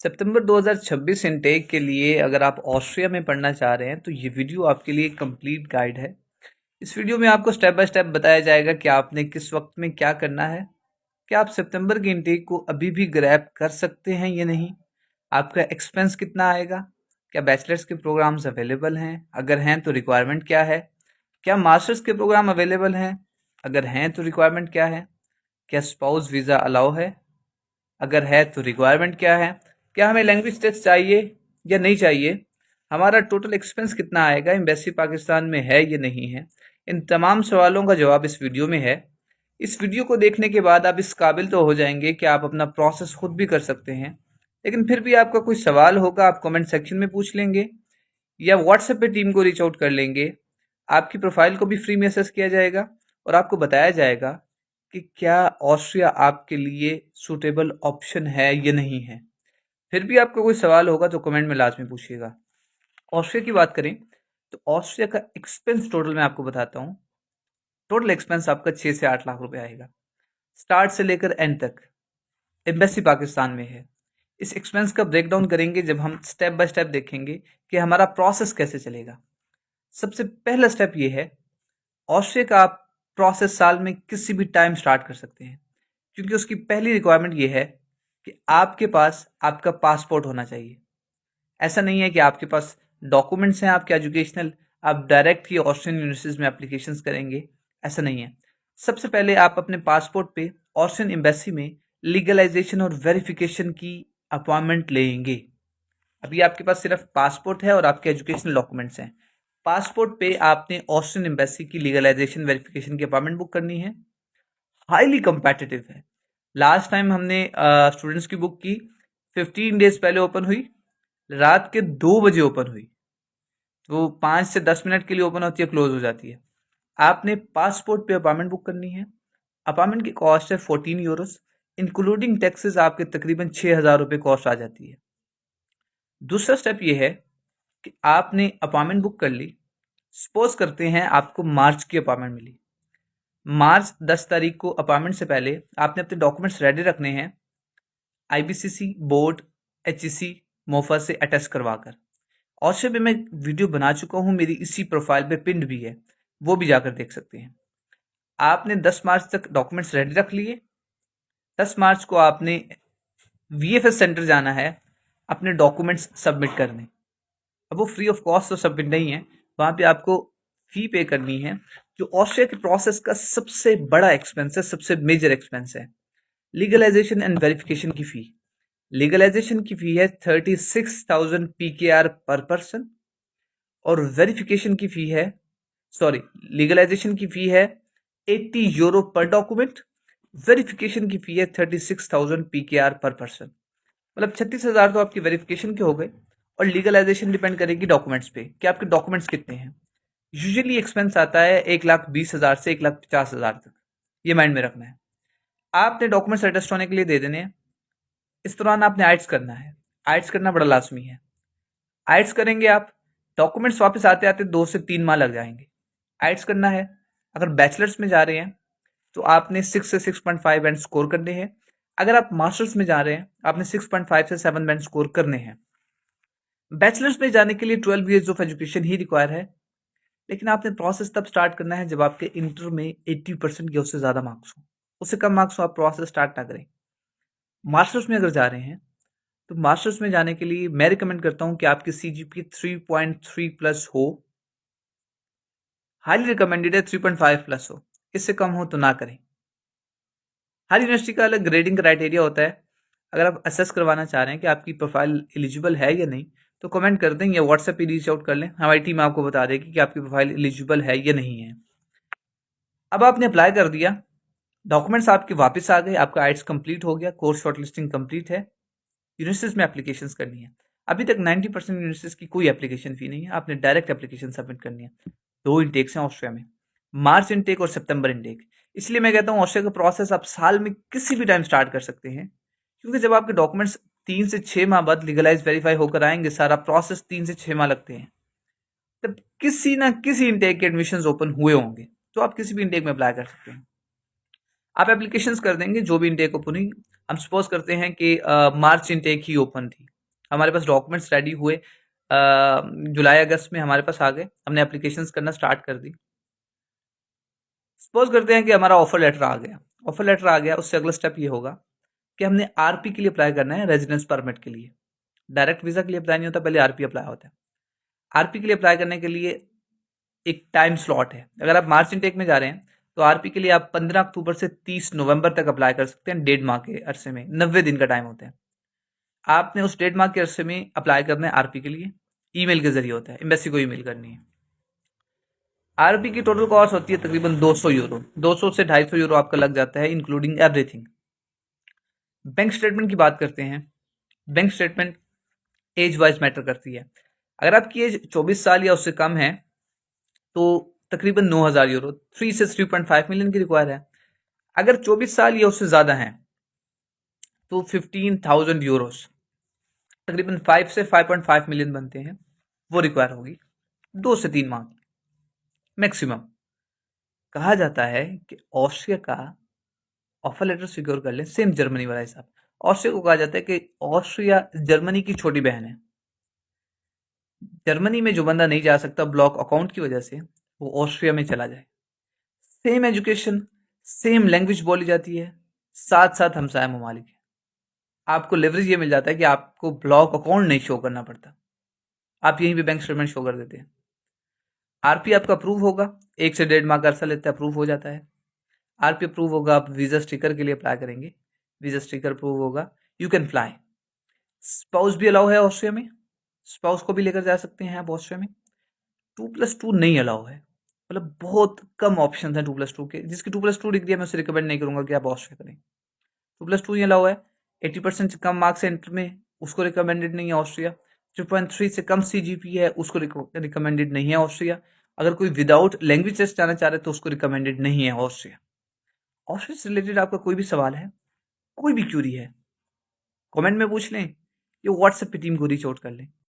सितंबर 2026 intake के लिए अगर आप ऑस्ट्रिया में पढ़ना चाह रहे हैं तो ये वीडियो आपके लिए कंप्लीट गाइड है। इस वीडियो में आपको स्टेप बाय स्टेप बताया जाएगा कि आपने किस वक्त में क्या करना है। क्या आप सितंबर के इनटेक को अभी भी ग्रैब कर सकते हैं या नहीं? आपका एक्सपेंस कितना आएगा? क्या बैचलर्स के प्रोग्राम्स अवेलेबल हैं? अगर हैं तो रिक्वायरमेंट क्या है? क्या मास्टर्स के प्रोग्राम अवेलेबल हैं? अगर हैं तो रिक्वायरमेंट क्या है? क्या स्पाउस वीज़ा अलाउ है? अगर है तो रिक्वायरमेंट क्या है? क्या हमें लैंग्वेज टेस्ट चाहिए या नहीं चाहिए? हमारा टोटल एक्सपेंस कितना आएगा? एम्बेसी पाकिस्तान में है या नहीं है? इन तमाम सवालों का जवाब इस वीडियो में है। इस वीडियो को देखने के बाद आप इस काबिल तो हो जाएंगे कि आप अपना प्रोसेस खुद भी कर सकते हैं। लेकिन फिर भी आपका कोई सवाल होगा, आप कमेंट सेक्शन में पूछ लेंगे या व्हाट्सएप पे टीम को रीच आउट कर लेंगे। आपकी प्रोफाइल को भी फ्री में असेस किया जाएगा और आपको बताया जाएगा कि क्या ऑस्ट्रिया आपके लिए सूटेबल ऑप्शन है या नहीं है। फिर भी आपका कोई सवाल होगा तो कमेंट में लाजमी पूछिएगा। ऑस्ट्रिया की बात करें तो ऑस्ट्रिया का एक्सपेंस टोटल मैं आपको बताता हूँ। टोटल एक्सपेंस आपका 6 से 8 लाख रुपए आएगा, स्टार्ट से लेकर एंड तक। एम्बेसी पाकिस्तान में है। इस एक्सपेंस का ब्रेकडाउन करेंगे जब हम स्टेप बाय स्टेप देखेंगे कि हमारा प्रोसेस कैसे चलेगा। सबसे पहला स्टेप ये है, ऑस्ट्रिया का आप प्रोसेस साल में किसी भी टाइम स्टार्ट कर सकते हैं, क्योंकि उसकी पहली रिक्वायरमेंट ये है कि आपके पास आपका पासपोर्ट होना चाहिए। ऐसा नहीं है कि आपके पास डॉक्यूमेंट्स हैं आपके एजुकेशनल, आप डायरेक्ट ही ऑस्ट्रियन यूनिवर्सिटीज में एप्लीकेशंस करेंगे, ऐसा नहीं है। सबसे पहले आप अपने पासपोर्ट पे ऑस्ट्रियन एम्बेसी में लीगलाइजेशन और वेरिफिकेशन की अपॉइंटमेंट लेंगे। अभी आपके पास सिर्फ पासपोर्ट है और आपके एजुकेशनल डॉक्यूमेंट्स हैं। पासपोर्ट पे आपने ऑस्ट्रियन एम्बेसी की लीगलाइजेशन वेरिफिकेशन की अपॉइंटमेंट बुक करनी है। हाईली कंपेटिटिव है। लास्ट टाइम हमने स्टूडेंट्स की बुक की, 15 डेज पहले ओपन हुई, रात के 2 बजे ओपन हुई। तो 5 से 10 मिनट के लिए ओपन होती है, क्लोज हो जाती है। आपने पासपोर्ट पे अपॉइंटमेंट बुक करनी है। अपॉइंटमेंट की कॉस्ट है 14 यूरोस, इंक्लूडिंग टैक्सेस आपके तकरीबन 6,000 रुपये कॉस्ट आ जाती है। दूसरा स्टेप ये है कि आपने अपॉइंटमेंट बुक कर ली। सपोज करते हैं आपको मार्च की अपॉइंटमेंट मिली। मार्च 10 तारीख को अपॉइंटमेंट से पहले आपने अपने डॉक्यूमेंट्स रेडी रखने हैं, आईबीसीसी, बोर्ड, एचईसी, मोफा से अटेस्ट करवाकर। ऑस्ट्रिया में मैं वीडियो बना चुका हूँ, मेरी इसी प्रोफाइल पे पिंड भी है, वो भी जाकर देख सकते हैं। आपने 10 मार्च तक डॉक्यूमेंट्स रेडी रख लिए। 10 मार्च को आपने वीएफएस सेंटर जाना है अपने डॉक्यूमेंट्स सबमिट करने। अब वो फ्री ऑफ कॉस्ट तो सबमिट नहीं है, वहाँ पे आपको फी पे करनी है, जो ऑस्ट्रिया के प्रोसेस का सबसे बड़ा एक्सपेंस है, सबसे मेजर एक्सपेंस है। लीगलाइजेशन एंड वेरिफिकेशन की फी। लीगलाइजेशन की फी है 36,000 PKR पर पर्सन और वेरिफिकेशन की फी है, सॉरी, लीगलाइजेशन की फी है 80 यूरो पर डॉक्यूमेंट। वेरिफिकेशन की फी है 36,000 PKR पर पर्सन। मतलब 36,000 तो आपकी वेरिफिकेशन के हो गए और लीगलाइजेशन डिपेंड करेगी डॉक्यूमेंट्स पे कि आपके डॉक्यूमेंट्स कितने हैं। यूजुअली एक्सपेंस आता है 1,20,000 से 1,50,000 तक, ये माइंड में रखना है। आपने डॉक्यूमेंट्स अटेस्ट होने के लिए दे देने हैं। इस दौरान आपने आइट्स करना है। आइट्स करना बड़ा लाजमी है। आइट्स करेंगे आप, डॉक्यूमेंट्स वापस आते आते 2 से 3 माह लग जाएंगे। आइट्स करना है। अगर बैचलर्स में जा रहे हैं तो आपने 6 से 6.5 बैंड स्कोर करने हैं। अगर आप मास्टर्स में जा रहे हैं आपने 6.5 से 7 बैंड स्कोर करने हैं। बैचलर्स में जाने के लिए 12 years of education he require है, लेकिन आपने प्रोसेस तब स्टार्ट करना है जब आपके इंटर में 80% या उससे ज़्यादा मार्क्स हो। उससे कम मार्क्स हो आप प्रोसेस स्टार्ट ना करें। मास्टर्स में अगर जा रहे हैं तो मास्टर्स में जाने के लिए मैं रिकमेंड करता हूं कि आपकी CGPA 3.3 प्लस हो। हाईली रिकमेंडेड है 3.5 प्लस हो, इससे कम हो तो ना करें। हर यूनिवर्सिटी का अलग ग्रेडिंग क्राइटेरिया होता है। अगर आप असेस करवाना चाह रहे हैं कि आपकी प्रोफाइल एलिजिबल है या नहीं, तो कमेंट कर दें या व्हाट्सएप पे रीच आउट कर लें, हमारी टीम आपको बता देगी कि आपकी प्रोफाइल एलिजिबल है या नहीं है। अब आपने अप्लाई कर दिया, डॉक्यूमेंट्स आपके वापस आ गए, आपका आइट्स कंप्लीट हो गया, कोर्स शॉर्टलिस्टिंग कंप्लीट है। यूनिवर्सिटीज में एप्लीकेशंस करनी है। अभी तक 90% यूनिवर्सिटीज की कोई एप्लीकेशन फी नहीं है, आपने डायरेक्ट एप्लीकेशन सबमिट करनी है। 2 इंटेक्स हैं ऑस्ट्रिया में, मार्च इनटेक और सितंबर इनटेक। इसलिए मैं कहता हूँ ऑस्ट्रिया का प्रोसेस आप साल में किसी भी टाइम स्टार्ट कर सकते हैं, क्योंकि जब आपके डॉक्यूमेंट्स 3 से 6 माह बाद लीगलाइज वेरीफाई होकर आएंगे, सारा प्रोसेस 3 से 6 माह लगते हैं, तब किसी ना किसी इनटेक के एडमिशन ओपन हुए होंगे, तो आप किसी भी इनटेक में अप्लाई कर सकते हैं। आप एप्लीकेशंस कर देंगे जो भी इनटेक ओपन हुई। हम सपोज करते हैं कि मार्च इनटेक ही ओपन थी, हमारे पास डॉक्यूमेंट्स रेडी हुए, जुलाई अगस्त में हमारे पास आ गए, हमने एप्लीकेशंस करना स्टार्ट कर दी। सपोज करते हैं कि हमारा ऑफर लेटर आ गया। ऑफर लेटर आ गया, उससे अगला स्टेप ये होगा कि हमने आरपी के लिए अप्लाई करना है, रेजिडेंस परमिट के लिए। डायरेक्ट वीजा के लिए अप्लाई नहीं होता, पहले आरपी अप्लाई होता है। आरपी के लिए अप्लाई करने के लिए एक टाइम स्लॉट है। अगर आप मार्च इनटेक में जा रहे हैं तो आरपी के लिए आप 15 अक्टूबर से 30 नवंबर तक अप्लाई कर सकते हैं। 1.5 माह के अरसे में 90 दिन का टाइम होता है। आपने उस 1.5 माह के अरसे में अप्लाई करना है आरपी के लिए। ईमेल के जरिए होता है, एम्बेसी को ईमेल करनी है। आरपी की टोटल कॉस्ट होती है तकरीबन 200 यूरो। 200 से 250 यूरो आपका लग जाता है, इंक्लूडिंग एवरीथिंग। बैंक स्टेटमेंट की बात करते हैं। Bank statement age wise matter करती है। अगर आपकी एज 24 साल या उससे कम है तो तकरीबन 9,000 यूरो, 3 से 3.5 मिलियन की रिक्वायर है। अगर 24 साल या उससे ज़्यादा है तो 15,000 यूरोस, तकरीबन 5 से 5.5 मिलियन बनते हैं, वो रिक्वायर होगी 2 से 3 माह की मैक्सिमम। कहा जाता है कि ऑस्ट्रिया का ऑफर लेटर सिक्योर कर लें, सेम जर्मनी वाला हिसाब। ऑस्ट्रिया को कहा जाता है कि ऑस्ट्रिया जर्मनी की छोटी बहन है। जर्मनी में जो बंदा नहीं जा सकता ब्लॉक अकाउंट की वजह से, वो ऑस्ट्रिया में चला जाए। सेम एजुकेशन, सेम लैंग्वेज बोली जाती है, साथ साथ हमसाया ममालिक है। आपको लेवरेज ये मिल जाता है कि आपको ब्लॉक अकाउंट नहीं शो करना पड़ता, आप यहीं पे बैंक स्टेटमेंट शो कर देते हैं। आरपी आपका अप्रूव होगा, 1 से 1.5 माह का अरसा लेता है, अप्रूव हो जाता है। आरपी अप्रूव होगा, आप वीजा स्टिकर के लिए अप्लाई करेंगे, वीजा स्टिकर अप्रूव होगा, यू कैन फ्लाई। स्पाउस भी अलाउ है ऑस्ट्रिया में, स्पाउस को भी लेकर जा सकते हैं आप ऑस्ट्रिया में। 2+2 नहीं अलाउ है, मतलब बहुत कम ऑप्शन है 2+2 के। जिसकी 2+2 डिग्री है मैं उसे रिकमेंड नहीं करूंगा कि आप ऑस्ट्रिया करें। 2+2 ही अलाउ है। 80% से कम मार्क्स है इंटर में, उसको रिकमेंडेड नहीं है ऑस्ट्रिया। 3.3 से कम CGP है, उसको रिकमेंडेड नहीं है ऑस्ट्रिया। अगर कोई विदाउट लैंग्वेज टेस्ट जाना चाह रहे तो उसको रिकमेंडेड नहीं है ऑस्ट्रिया। ऑस्ट्रिया से रिलेटेड आपका कोई भी सवाल है, कोई भी क्यूरी है, कमेंट में पूछ लें या व्हाट्सएप पे टीम को रीच आउट कर लें।